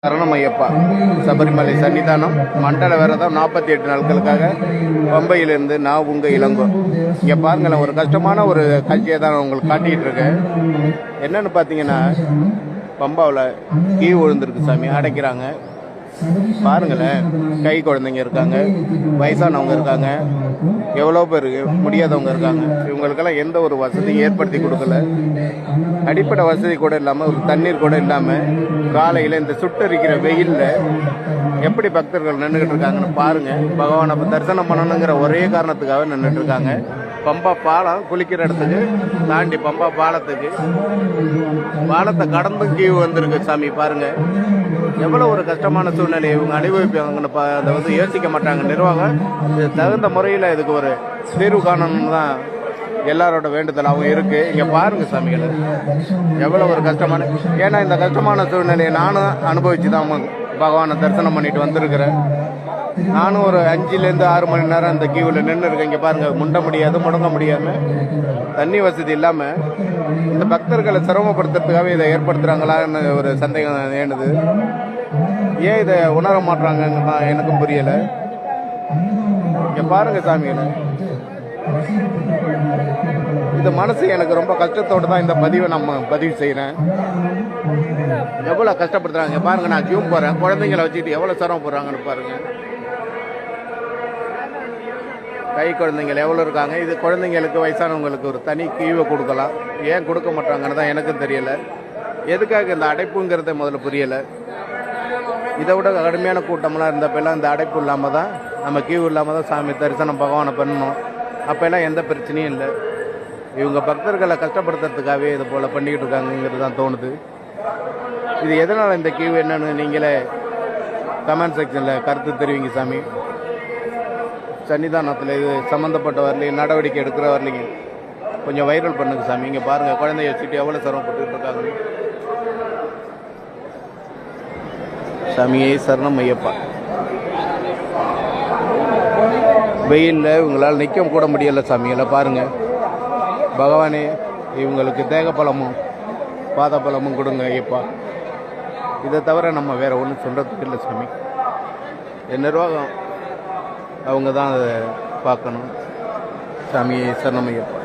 சரணமையப்பா சபரிமலை சன்னிதானம் மண்டல விரதம் 48 நாட்களுக்காக பம்பையிலிருந்து நான் உங்கள் இளங்கோ. இங்கே பாருங்களேன், ஒரு கஷ்டமான ஒரு காட்சியை தான் உங்களுக்கு காட்டிகிட்டு இருக்கேன். என்னன்னு பார்த்தீங்கன்னா, பம்பாவில் கீ விழுந்திருக்கு சாமி, அடைக்கிறாங்க. பாருங்களேன், கை குழந்தைங்க இருக்காங்க, வயசானவங்க இருக்காங்க, எவ்வளோ பேர் முடியாதவங்க இருக்காங்க. இவங்களுக்கெல்லாம் எந்த ஒரு வசதியும் ஏற்படுத்தி கொடுக்கல. அடிப்படை வசதி கூட இல்லாமல், ஒரு தண்ணீர் கூட இல்லாமல், காலையில் இந்த சுட்டரிக்கிற வெயிலில் எப்படி பக்தர்கள் நின்றுக்கிட்டு இருக்காங்கன்னு பாருங்கள். பகவானை தரிசனம் பண்ணணுங்கிற ஒரே காரணத்துக்காக நின்றுட்டு இருக்காங்க. பம்பா பாலம் குளிக்கிற இடத்துக்கு தாண்டி பம்பா பாலத்தை கடந்து கீழ் வந்திருக்கு சாமி. பாருங்க, எவ்வளோ ஒரு கஷ்டமான சூழ்நிலையை இவங்க அனுபவிப்பாங்கன்னு அதை வந்து யோசிக்க மாட்டாங்க நிர்வாகம். இது தகுந்த முறையில் இதுக்கு ஒரு தீர்வு காணணும்னு தான் எல்லாரோட வேண்டுதல் அவங்க இருக்கு. இங்கே பாருங்க சாமிகளை, எவ்வளோ ஒரு கஷ்டமான, ஏன்னா இந்த கஷ்டமான சூழ்நிலையை நானும் அனுபவிச்சு தான் பகவானை தரிசனம் பண்ணிட்டு வந்திருக்கிறேன். நானும் ஒரு 5லேருந்து 6 மணி நேரம் இந்த கியூவில் நின்று இருக்கேன். இங்கே பாருங்கள், முண்ட முடியாது, முடங்க முடியாமல், தண்ணி வசதி இல்லாமல் இந்த பக்தர்களை சிரமப்படுத்துறதுக்காக இதை ஏற்படுத்துகிறாங்களான்னு ஒரு சந்தேகம் ஏனுது. ஏன் இதை உணர மாட்டுறாங்கன்னு தான் எனக்கும் புரியலை. இங்கே பாருங்கள் சாமிகளை, இந்த மனசு எனக்கு ரொம்ப கஷ்டத்தோடு தான் இந்த பதிவை பதிவு செய்கிறேன். எவ்வளோ கஷ்டப்படுத்துறாங்க பாருங்க. நான் கியூ போகிறேன், குழந்தைங்களை வச்சுக்கிட்டு எவ்வளோ சிரமப்படுறாங்கன்னு பாருங்க. கை குழந்தைங்கள் எவ்வளோ இருக்காங்க. இது குழந்தைங்களுக்கு, வயசானவங்களுக்கு ஒரு தனி கியூவை கொடுக்கலாம். ஏன் கொடுக்க மாட்டாங்கன்னு தான் எனக்கும் தெரியலை. எதுக்காக இந்த அடைப்புங்கிறத முதல்ல புரியலை. இதை விட கடுமையான கூட்டமெல்லாம் இருந்தப்பெல்லாம் இந்த அடைப்பு இல்லாமல் தான், நம்ம கியூ இல்லாமல் தான் சாமி தரிசனம் பகவானை பண்ணணும். அப்போல்லாம் எந்த பிரச்சனையும் இல்லை. இவங்க பக்தர்களை கஷ்டப்படுத்துறதுக்காகவே இது போல் பண்ணிக்கிட்டு இருக்காங்கிறது தான் தோணுது. இது எதனால் இந்த கியூ என்னன்னு நீங்களே கமெண்ட் செக்ஷனில் கருத்து தெரிவிங்க சாமி. சன்னிதானத்தில் இது சம்மந்தப்பட்ட வரலையும் நடவடிக்கை எடுக்கிற வரலைங்க கொஞ்சம் வைரல் பண்ணுங்க சாமி. இங்கே பாருங்கள், குழந்தைய வச்சுட்டு எவ்வளோ சிரமப்பட்டு இருக்காங்க. சாமியே சரணம் ஐயப்பா. வெயிலில் இவங்களால் நிற்க கூட முடியலை சாமியெல்லாம் பாருங்கள். பகவானே, இவங்களுக்கு தேகப்பழமும் பாதப்பழமும் கொடுங்க ஐயப்பா. இதை தவிர நம்ம வேறு ஒன்றும் சொல்கிறதுக்கு இல்லை சாமி. என் நிர்வாகம் அவங்க தான் அதை பார்க்கணும். சாமியை சரணம் ஐயப்பா.